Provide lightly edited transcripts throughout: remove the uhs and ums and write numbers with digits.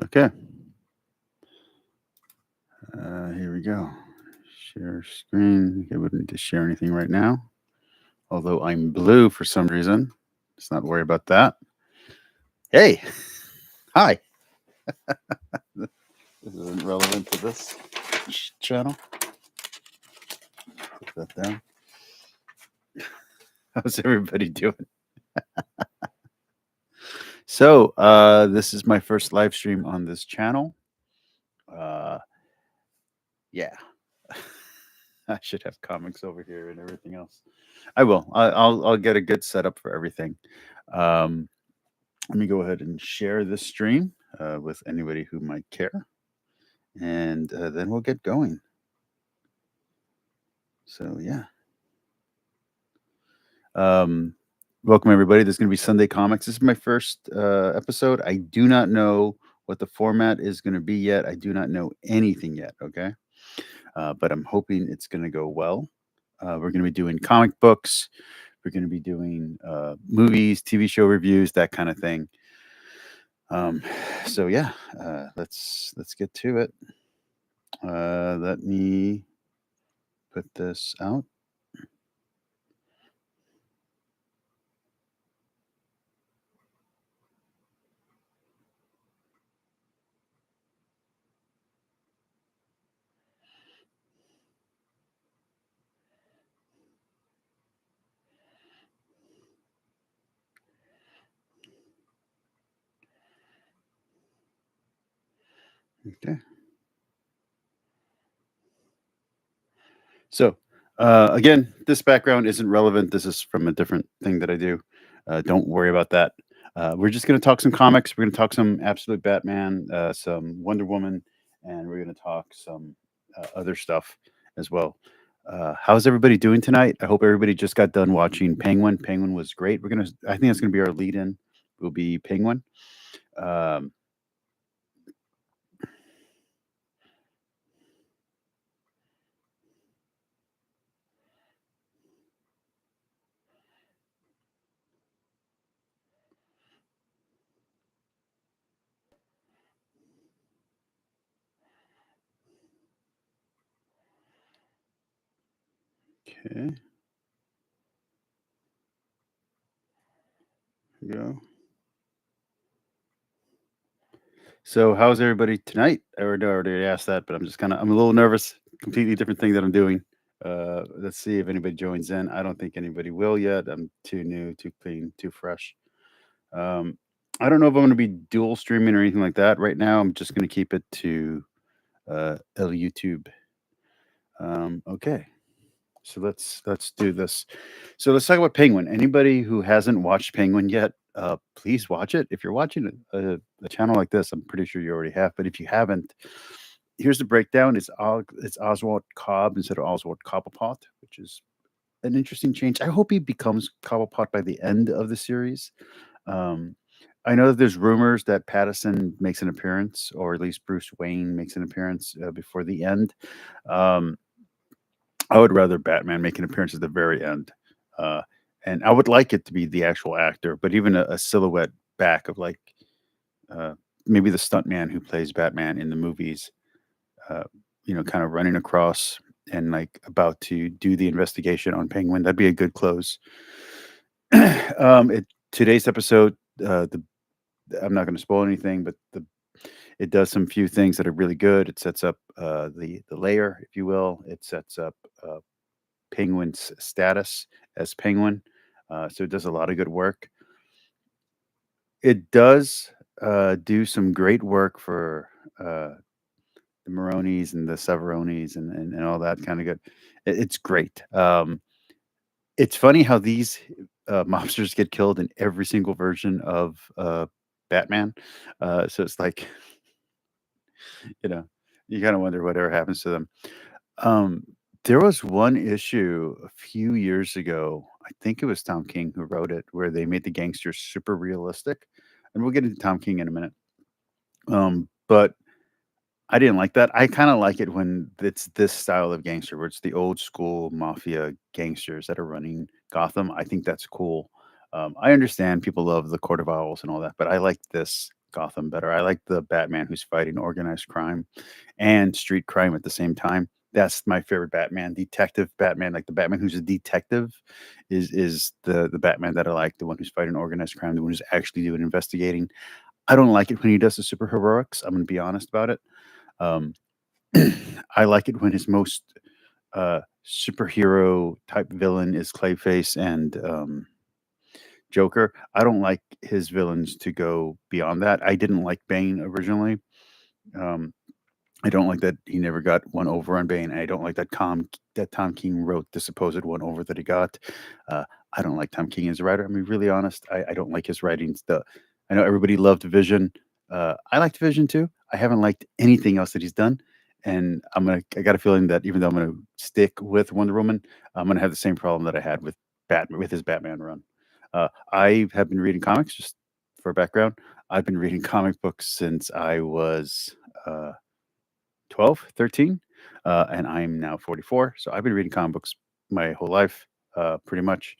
Okay, here we go. Share screen. Okay, wouldn't need to share anything right now. Although I'm blue for some reason. Let's not worry about that. Hey, hi. This isn't relevant to this channel. Put that down. How's everybody doing? So, this is my first live stream on this channel. Uh, yeah, I should have comics over here and everything else. I will. I'll get a good setup for everything. Um, Let me go ahead and share this stream with anybody who might care, and then we'll get going. So yeah, um, welcome everybody. This is going to be Sunday Comics. This is my first episode. I do not know what the format is going to be yet. I do not know anything yet. Okay, but I'm hoping it's going to go well. We're going to be doing comic books. We're going to be doing movies, TV show reviews, that kind of thing. Um, so yeah, let's get to it. Let me put this out. Okay. So again, this background isn't relevant. This is from a different thing that I do. Don't worry about that. We're just going to talk some comics. We're going to talk some Absolute Batman, some Wonder Woman, and we're going to talk some other stuff as well. How's everybody doing tonight? I hope everybody just got done watching Penguin. Penguin was great. I think that's gonna be our lead-in. Will be Penguin. Um, okay. Here we go. So how's everybody tonight? I already asked that, but I'm a little nervous. Completely different thing that I'm doing. Let's see if anybody joins in. I don't think anybody will yet. I'm too new, too clean, too fresh. Um, I don't know if I'm going to be dual streaming or anything like that. Right now, I'm just going to keep it to El YouTube. Okay, so let's do this. So let's talk about Penguin. Anybody who hasn't watched Penguin yet, please watch it. If you're watching a channel like this, I'm pretty sure you already have. But if you haven't, here's the breakdown. It's Oswald Cobb instead of Oswald Cobblepot, which is an interesting change. I hope he becomes Cobblepot by the end of the series. Um, I know that there's rumors that Patterson makes an appearance, or at least Bruce Wayne makes an appearance before the end. Um, I would rather Batman make an appearance at the very end, uh, and I would like it to be the actual actor, but even a silhouette back of like uh, maybe the stuntman who plays Batman in the movies, uh, kind of running across and like about to do the investigation on Penguin. That'd be a good close. Today's episode, the I'm not going to spoil anything, but it does some few things that are really good. It sets up the layer, if you will. It sets up Penguin's status as Penguin. So it does a lot of good work. It does do some great work for the Maronis and the Severonis and all that kind of good. It's great. It's funny how these mobsters get killed in every single version of Batman. So it's like, you know, you kind of wonder whatever happens to them. Um, there was one issue a few years ago. I think it was Tom King who wrote it, where they made the gangsters super realistic, and we'll get into Tom King in a minute. But I didn't like that. I kind of like it when it's this style of gangster, where it's the old school mafia gangsters that are running Gotham. I think that's cool. I understand people love the Court of Owls and all that, but I like this Gotham better. I like the Batman who's fighting organized crime and street crime at the same time. That's my favorite Batman, detective Batman. Like the Batman who's a detective is the Batman that I like. The one who's fighting organized crime, the one who's actually doing investigating. I don't like it when he does the superheroics. I'm going to be honest about it. Um, I like it when his most superhero type villain is Clayface and Joker. I don't like his villains to go beyond that. I didn't like Bane originally. Um, I don't like that he never got one over on Bane. I don't like that Tom King wrote the supposed one over that he got. Uh, I don't like Tom King as a writer. I mean, really honest, I don't like his writings. I know everybody loved Vision. I liked Vision too. I haven't liked anything else that he's done, and I got a feeling that even though I'm gonna stick with Wonder Woman, I'm gonna have the same problem that I had with Batman with his Batman run. I have been reading comics just for background. I've been reading comic books since I was. Uh, 12, 13, and I'm now 44. So I've been reading comic books my whole life, pretty much.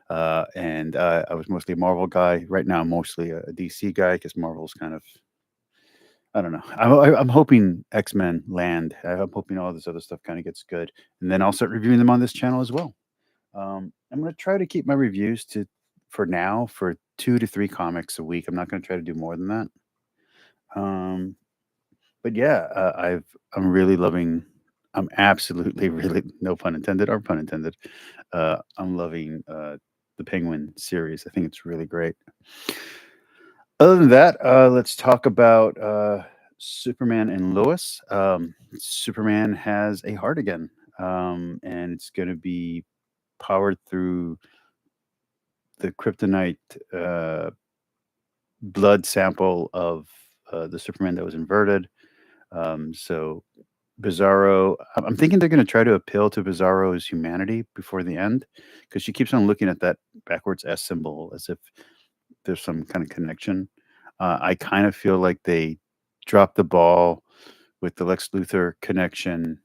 And I was mostly a Marvel guy. Right now, I'm mostly a DC guy because Marvel's kind of, I don't know. I'm hoping X Men land. I'm hoping all this other stuff kind of gets good. And then I'll start reviewing them on this channel as well. I'm going to try to keep my reviews for now, for 2 to 3 comics a week. I'm not going to try to do more than that. Um, But yeah, I'm really loving. I'm absolutely really no pun intended or pun intended. I'm loving the Penguin series. I think it's really great. Other than that, let's talk about Superman and Lois. Superman has a heart again, and it's going to be powered through the kryptonite blood sample of the Superman that was inverted. So Bizarro, I'm thinking they're going to try to appeal to Bizarro's humanity before the end because she keeps on looking at that backwards S symbol as if there's some kind of connection. I kind of feel like they dropped the ball with the Lex Luthor connection,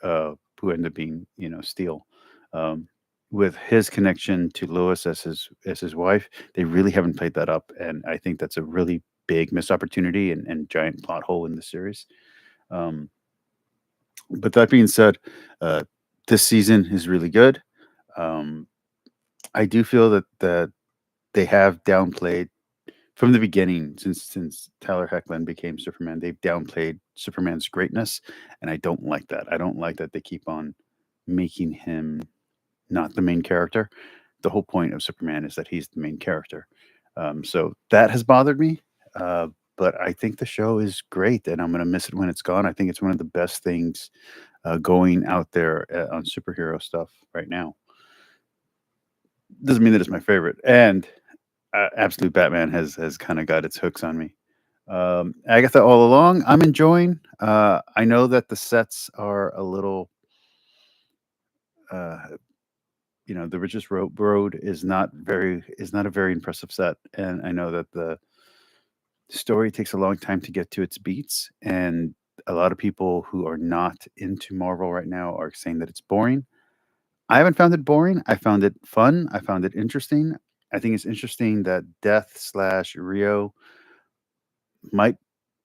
who ended up being, Steel. Um, with his connection to Lois as his wife, they really haven't played that up, and I think that's a really big missed opportunity and giant plot hole in the series. Um, but that being said, uh, this season is really good. Um, I do feel that they have downplayed from the beginning since Tyler Hoechlin became Superman. They've downplayed Superman's greatness, and I don't like that. I don't like that they keep on making him not the main character. The whole point of Superman is that he's the main character. So that has bothered me. Uh, but I think the show is great, and I'm going to miss it when it's gone. I think it's one of the best things going out there on superhero stuff right now. Doesn't mean that it's my favorite. And Absolute Batman has kind of got its hooks on me. Agatha all along, I'm enjoying. I know that the sets are a little, uh, the richest road is not a very impressive set, and I know that the story takes a long time to get to its beats, and a lot of people who are not into Marvel right now are saying that it's boring. I haven't found it boring. I found it fun. I found it interesting. I think it's interesting that Death slash Rio might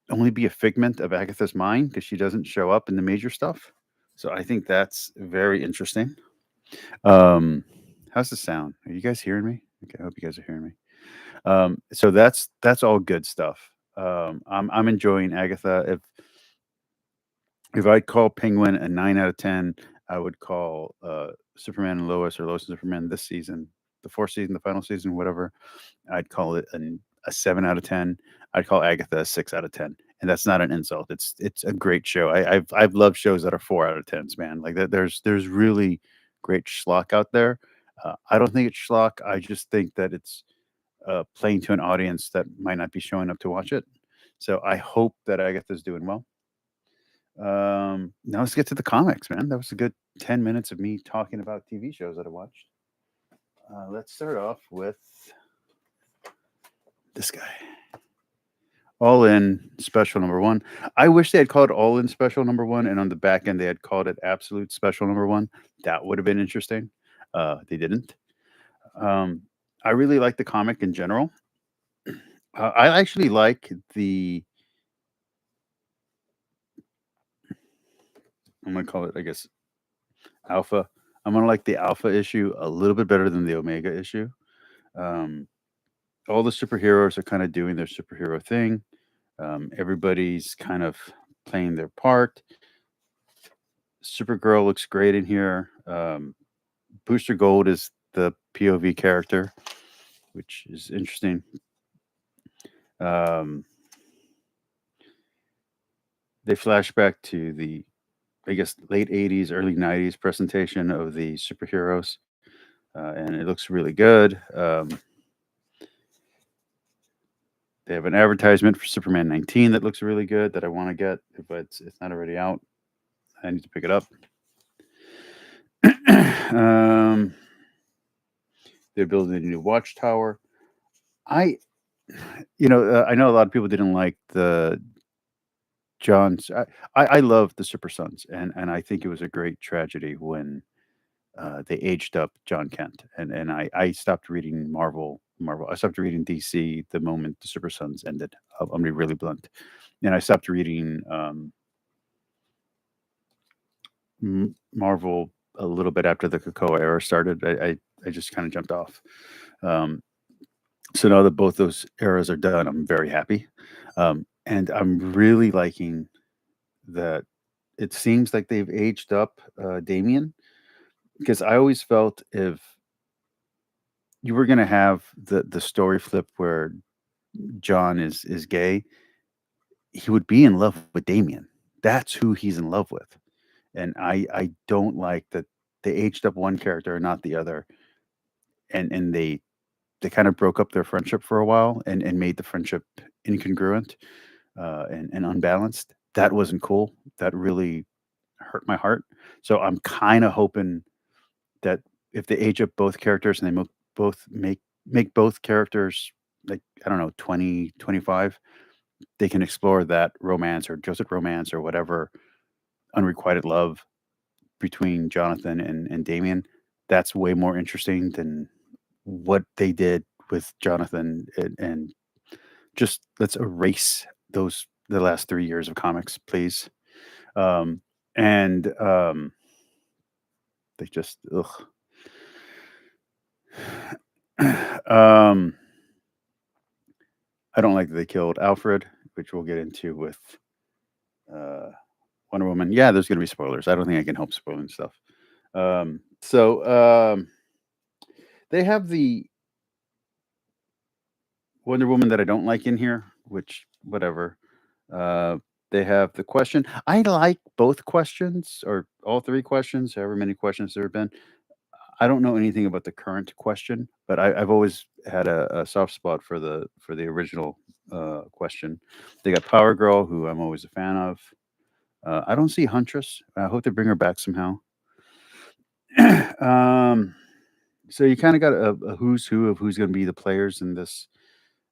only be a figment of Agatha's mind because she doesn't show up in the major stuff. So I think that's very interesting. Um, how's the sound? Are you guys hearing me? Okay, I hope you guys are hearing me. So that's all good stuff. I'm enjoying Agatha. If I'd call Penguin a 9 out of 10, I would call Superman and Lois or Lois and Superman this season, the fourth season, the final season, whatever. I'd call it a 7 out of 10. I'd call Agatha a 6 out of 10, and that's not an insult. It's a great show. I've loved shows that are 4 out of 10s, man. Like that. There's really great schlock out there. I don't think it's schlock. I just think that it's playing to an audience that might not be showing up to watch it. So I hope that Agatha's doing well. Now let's get to the comics, man. That was a good 10 minutes of me talking about TV shows that I watched. Let's start off with this guy. All In Special Number One. I wish they had called it All In Special Number One, and on the back end they had called it Absolute Special Number One. That would have been interesting. They didn't. I really like the comic in general. I actually like the I'm gonna call it, I guess, alpha. I'm gonna like the alpha issue a little bit better than the omega issue. Um, all the superheroes are kind of doing their superhero thing. Everybody's kind of playing their part. Supergirl looks great in here. Booster Gold is the POV character, which is interesting. Um, they flash back to the, I guess, late 80s, early 90s presentation of the superheroes, and it looks really good. They have an advertisement for Superman 19 that looks really good that I want to get. If it's not already out, I need to pick it up. um, they're building a new watchtower. I, I know a lot of people didn't like the John's. I love the Super Sons, and I think it was a great tragedy when they aged up John Kent, and I stopped reading Marvel. I stopped reading DC the moment the Super Sons ended. I'm gonna be really blunt, and I stopped reading Marvel a little bit after the Krakoa era started. I just kind of jumped off. Um, so now that both those eras are done, I'm very happy, and I'm really liking that. It seems like they've aged up Damien, because I always felt if you were gonna have the story flip where John is gay, he would be in love with Damien. That's who he's in love with, and I don't like that they aged up one character and not the other, and they kind of broke up their friendship for a while and made the friendship incongruent and unbalanced. That wasn't cool. That really hurt my heart. So I'm kind of hoping that if they age up both characters and they both make both characters like I don't know 20 25, they can explore that romance or Joseph romance or whatever unrequited love between Jonathan and Damien. That's way more interesting than what they did with Jonathan and just let's erase those the last 3 years of comics, please. Um, and they just ugh. um, I don't like that they killed Alfred, which we'll get into with uh, Wonder Woman. Yeah, there's gonna be spoilers. I don't think I can help spoiling stuff. They have the Wonder Woman that I don't like in here, which whatever. Uh, they have the question. I like both questions or all three questions, however many questions there have been. I don't know anything about the current question, but I've always had a soft spot for the original question. They got Power Girl, who I'm always a fan of. I don't see Huntress. I hope they bring her back somehow. um, so you kind of got a who's who of who's going to be the players in this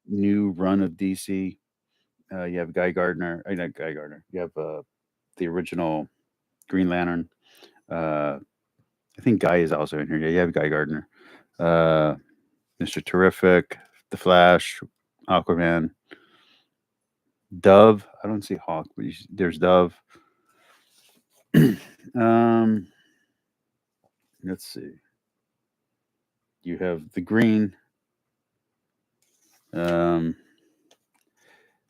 new run of DC. You have Guy Gardner. Not Guy Gardner. You have the original Green Lantern. Uh, I think Guy is also in here. Yeah, you have Guy Gardner. Uh, Mr. Terrific, The Flash, Aquaman, Dove. I don't see Hawk, but there's Dove. um, let's see. You have the Green. Um,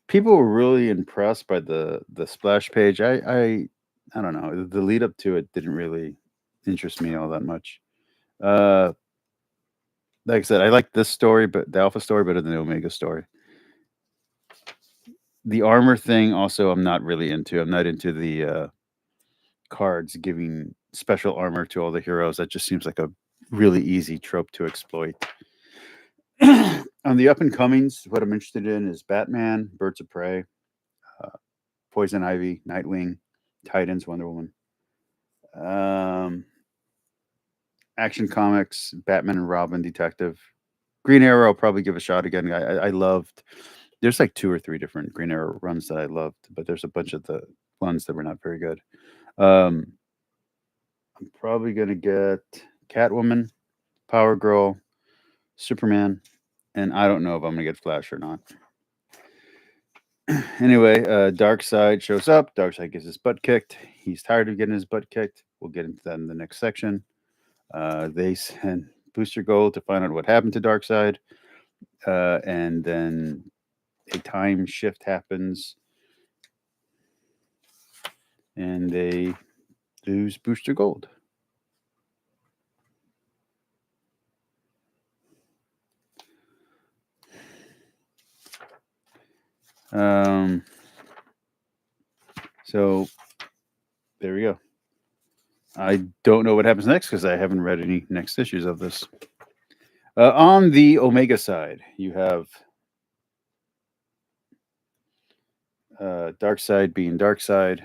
people were really impressed by the splash page. I don't know. The lead up to it didn't really interest me all that much. Uh, like I said, I like this story, but the Alpha story better than the Omega story. The armor thing also I'm not really into. I'm not into the cards giving special armor to all the heroes. That just seems like a really easy trope to exploit. On the up and comings, what I'm interested in is Batman, Birds of Prey, uh, Poison Ivy, Nightwing, Titans, Wonder Woman. Um, Action Comics, Batman and Robin, Detective, Green Arrow. I'll probably give a shot again. I loved. There's like two or three different Green Arrow runs that I loved, but there's a bunch of the ones that were not very good. Um, I'm probably gonna get Catwoman, Power Girl, Superman, and I don't know if I'm gonna get Flash or not. Anyway, Darkseid shows up. Darkseid gets his butt kicked. He's tired of getting his butt kicked. We'll get into that in the next section. They send Booster Gold to find out what happened to Darkseid, and then a time shift happens, and they lose Booster Gold. So there we go. I don't know what happens next because I haven't read any next issues of this. On the Omega side, you have Darkseid being Darkseid,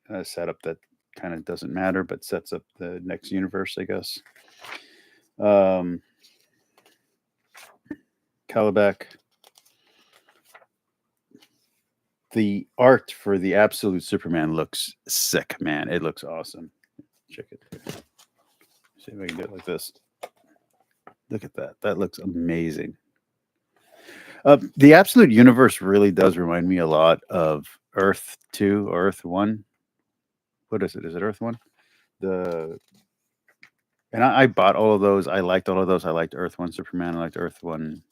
a setup that kind of doesn't matter, but sets up the next universe, I guess. Calabac. The art for the Absolute Superman looks sick, man. It looks awesome. Check it. See if I can do it like this. Look at that. That looks amazing. The Absolute Universe really does remind me a lot of Earth 2 or Earth 1. What is it? Is it Earth 1? I bought all of those. I liked all of those. I liked Earth 1 Superman. I liked Earth 1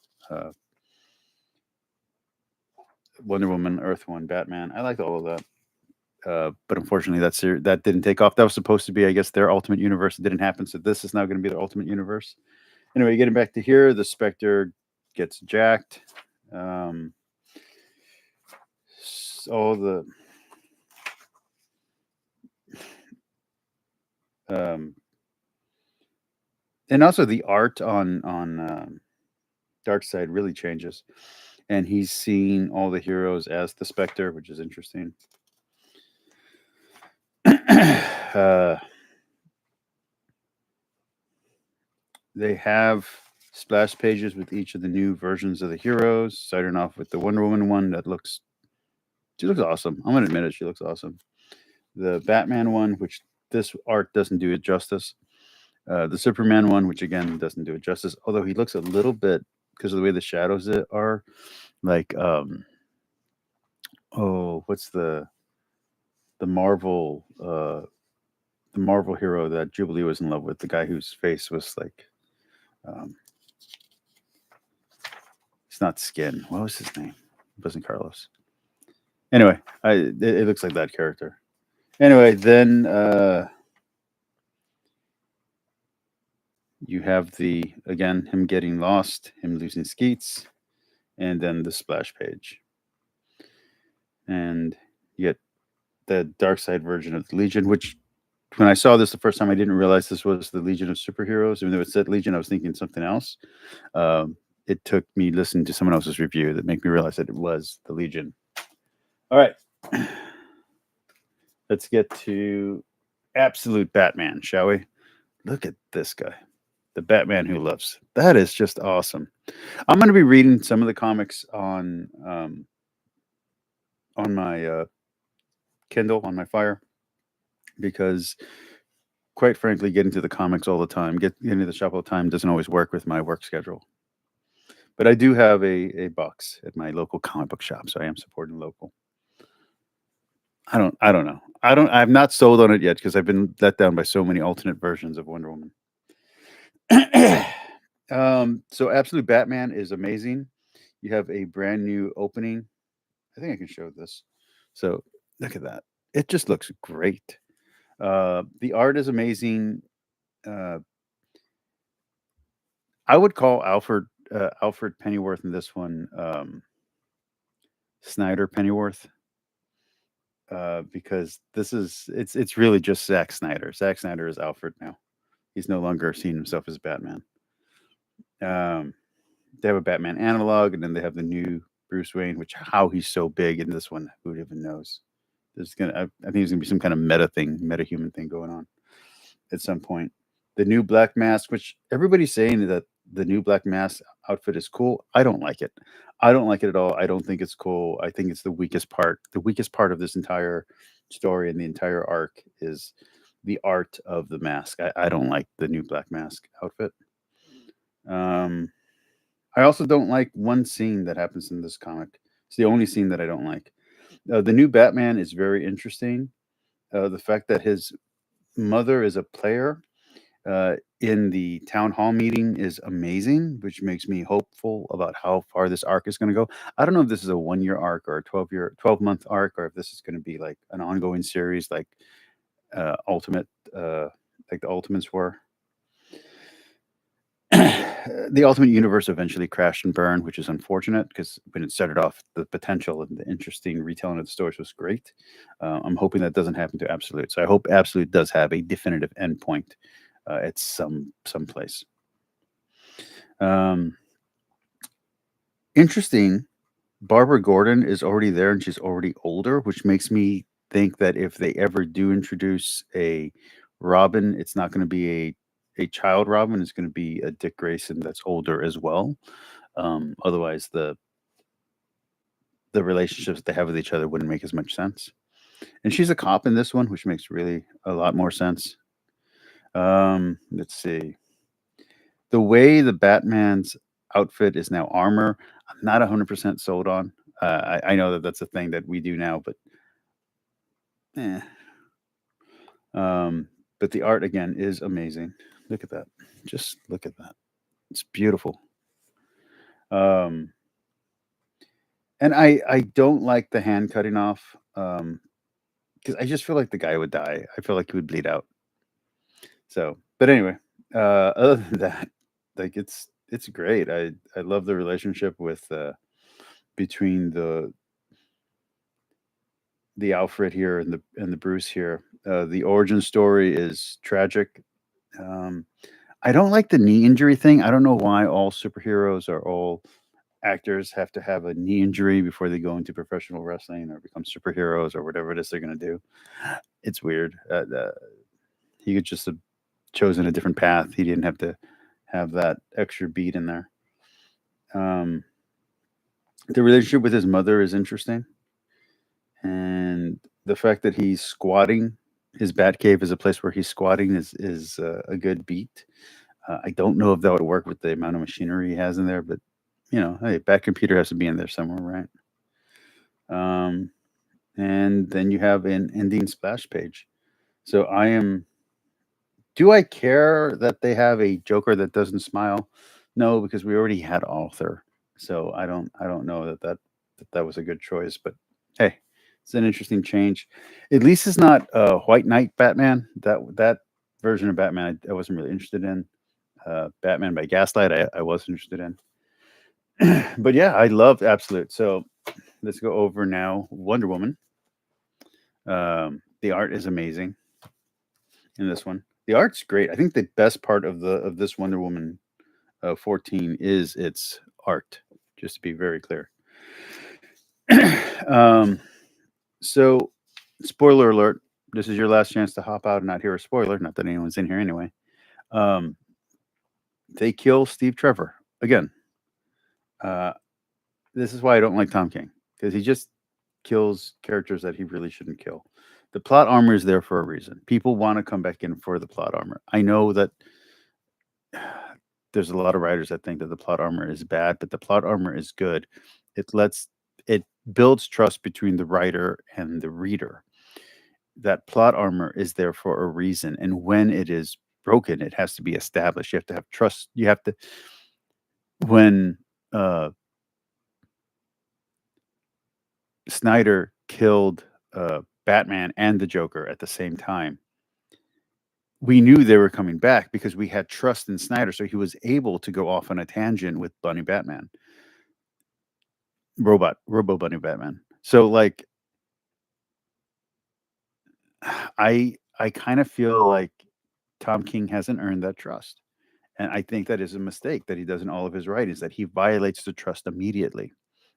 Wonder Woman, Earth 1 Batman. I liked all of that. But unfortunately, that didn't take off. That was supposed to be, I guess, their Ultimate Universe. It didn't happen. So this is now going to be their Ultimate Universe. Anyway, getting back to here, the Spectre gets jacked. All the and also the art on Darkseid really changes, and he's seeing all the heroes as the Spectre, which is interesting. They have splash pages with each of the new versions of the heroes, starting off with the Wonder Woman one she looks awesome. I'm gonna admit it, she looks awesome. The Batman one, which this art doesn't do it justice. The Superman one, which again doesn't do it justice, although he looks a little bit because of the way the shadows are like what's the Marvel hero that Jubilee was in love with, the guy whose face was like it's not Skin. What was his name? It wasn't Carlos. Anyway, it looks like that character. Anyway, then you have him getting lost, him losing Skeets, and then the splash page. And you get the Darkseid version of the Legion, which when I saw this the first time, I didn't realize this was the Legion of Superheroes. Even though it said Legion, I was thinking something else. It took me listening to someone else's review that made me realize that it was the Legion. All right. Let's get to Absolute Batman, shall we? Look at this guy. The Batman Who Loves. That is just awesome. I'm going to be reading some of the comics on my Kindle, on my Fire, because quite frankly, getting to the comics all the time, getting to the shop all the time doesn't always work with my work schedule. But I do have a box at my local comic book shop, so I am supporting local. I don't know. I'm not sold on it yet because I've been let down by so many alternate versions of Wonder Woman. So Absolute Batman is amazing. You have a brand new opening. I think I can show this. So look at that. It just looks great. The art is amazing. I would call Alfred Pennyworth in this one Snyder Pennyworth, because it's really just Zack Snyder. Zack Snyder is Alfred now. He's no longer seeing himself as Batman. They have a Batman analog, and then they have the new Bruce Wayne, which how he's so big in this one, who even knows? I think there's gonna be some kind of meta human thing going on at some point. The new Black Mask, which everybody's saying that the new Black Mask outfit is cool. I don't like it. I don't like it at all. I don't think it's cool. I think it's the weakest part. The weakest part of this entire story and the entire arc is the art of the mask. I don't like the new Black Mask outfit. I also don't like one scene that happens in this comic. It's the only scene that I don't like. The new Batman is very interesting. The fact that his mother is a player in the town hall meeting is amazing, which makes me hopeful about how far this arc is going to go. I don't know if this is a 1 year arc or a 12-month arc, or if this is going to be like an ongoing series, Ultimate, like the Ultimates were. The Ultimate Universe eventually crashed and burned, which is unfortunate because when it started off, the potential and the interesting retelling of the stories was great. I'm hoping that doesn't happen to Absolute. So I hope Absolute does have a definitive endpoint at some place. Interesting. Barbara Gordon is already there and she's already older, which makes me think that if they ever do introduce a Robin, it's not going to be a child Robin. It's going to be a Dick Grayson that's older as well. Otherwise, the relationships they have with each other wouldn't make as much sense. And she's a cop in this one, which makes really a lot more sense. Let's see. The way the Batman's outfit is now armor, I'm not 100% sold on. I know that that's a thing that we do now, but eh. But the art again is amazing. Look at that. Just look at that. It's beautiful. And I don't like the hand cutting off because I just feel like the guy would die. I feel like he would bleed out. So, but anyway, other than that, like it's great. I love the relationship with between the Alfred here and the Bruce here. The origin story is tragic. Um, I don't like the knee injury thing. I don't know why all superheroes or all actors have to have a knee injury before they go into professional wrestling or become superheroes or whatever it is they're going to do. It's weird. He could just have chosen a different path. He didn't have to have that extra beat in there. Um, the relationship with his mother is interesting, and the fact that he's squatting, his bat cave is a place where he's squatting is a good beat. I don't know if that would work with the amount of machinery he has in there, but hey, bat computer has to be in there somewhere, right? And then you have an ending splash page. So I am. Do I care that they have a Joker that doesn't smile? No, because we already had Arthur. So I don't know that was a good choice. But hey, it's an interesting change. At least it's not White Knight Batman. That version of Batman I wasn't really interested in. Batman by Gaslight I was interested in. But yeah, I love Absolute. So let's go over now Wonder Woman. The art is amazing in this one. The art's great. I think the best part of this Wonder Woman 14 is its art. Just to be very clear. um, so, spoiler alert. This is your last chance to hop out and not hear a spoiler. Not that anyone's in here anyway. Um, they kill Steve Trevor again. Uh, this is why I don't like Tom King because he just kills characters that he really shouldn't kill. The plot armor is there for a reason. People want to come back in for the plot armor. I know that there's a lot of writers that think that the plot armor is bad, but the plot armor is good. It builds trust between the writer and the reader. That plot armor is there for a reason, and when it is broken, it has to be established. You have to have trust. You have to when uh Snyder killed Batman and the Joker at the same time, we knew they were coming back because we had trust in Snyder, so he was able to go off on a tangent with Bunny Batman, Robo Bunny Batman. So like, I kind of feel like Tom King hasn't earned that trust, and I think that is a mistake that he does in all of his writings. That he violates the trust immediately,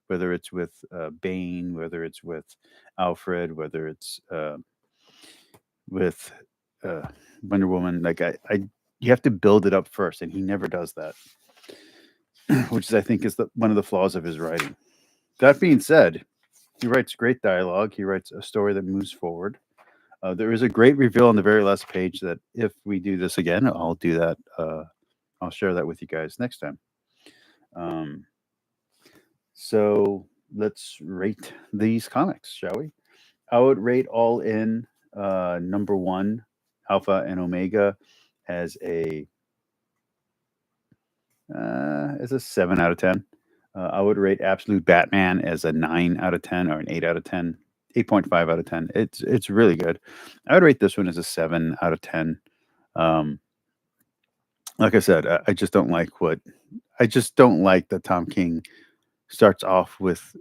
whether it's with Bane, whether it's with Alfred, whether it's with uh, Wonder Woman. Like you have to build it up first, and he never does that, which is, I think, is one of the flaws of his writing. That being said, he writes great dialogue. He writes a story that moves forward. There is a great reveal on the very last page that if we do this again, I'll do that. I'll share that with you guys next time. Um, so let's rate these comics, shall we? I would rate All In number one, Alpha and Omega, as a 7 out of 10. I would rate Absolute Batman as a 9 out of 10 or an 8 out of 10, 8.5 out of 10. It's really good. I would rate this one as a 7 out of 10. Um, like I said, I just don't like what I just don't like that Tom King starts off with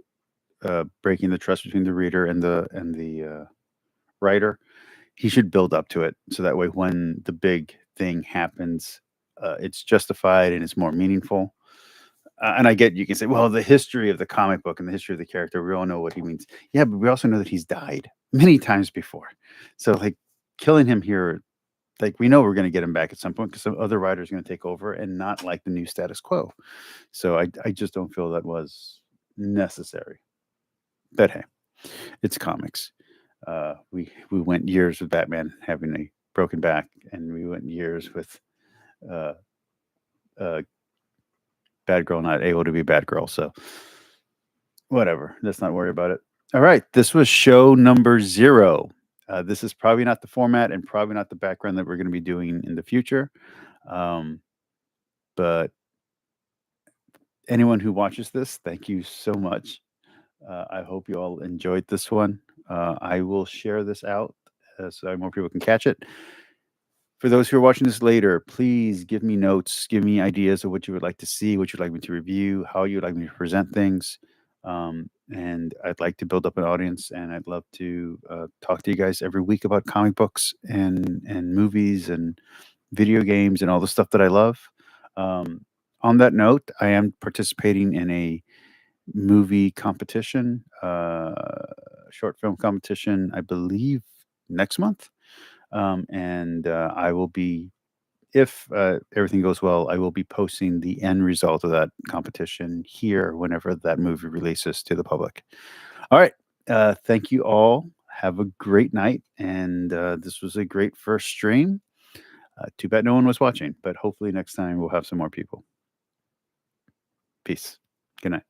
breaking the trust between the reader and the writer. He should build up to it so that way when the big thing happens, it's justified and it's more meaningful. And I get you can say, well, the history of the comic book and the history of the character, we all know what he means. Yeah, but we also know that he's died many times before. So like killing him here, like we know we're going to get him back at some point because some other writer is going to take over and not like the new status quo. So I just don't feel that was necessary. But hey, it's comics. We went years with Batman having a broken back, and we went years with uh, uh, bad girl not able to be bad girl. So whatever, let's not worry about it. All right, this was show number 0. This is probably not the format and probably not the background that we're going to be doing in the future. Um, but anyone who watches this, thank you so much. I hope you all enjoyed this one. I will share this out so more people can catch it. For those who are watching this later, please give me notes, give me ideas of what you would like to see, what you'd like me to review, how you'd like me to present things. And I'd like to build up an audience, and I'd love to talk to you guys every week about comic books and movies and video games and all the stuff that I love. Um, on that note, I am participating in a movie competition, short film competition, I believe next month. And I will be, if everything goes well, I will be posting the end result of that competition here whenever that movie releases to the public. All right. Thank you all. Have a great night. And this was a great first stream. Too bad no one was watching, but hopefully next time we'll have some more people. Peace. Good night.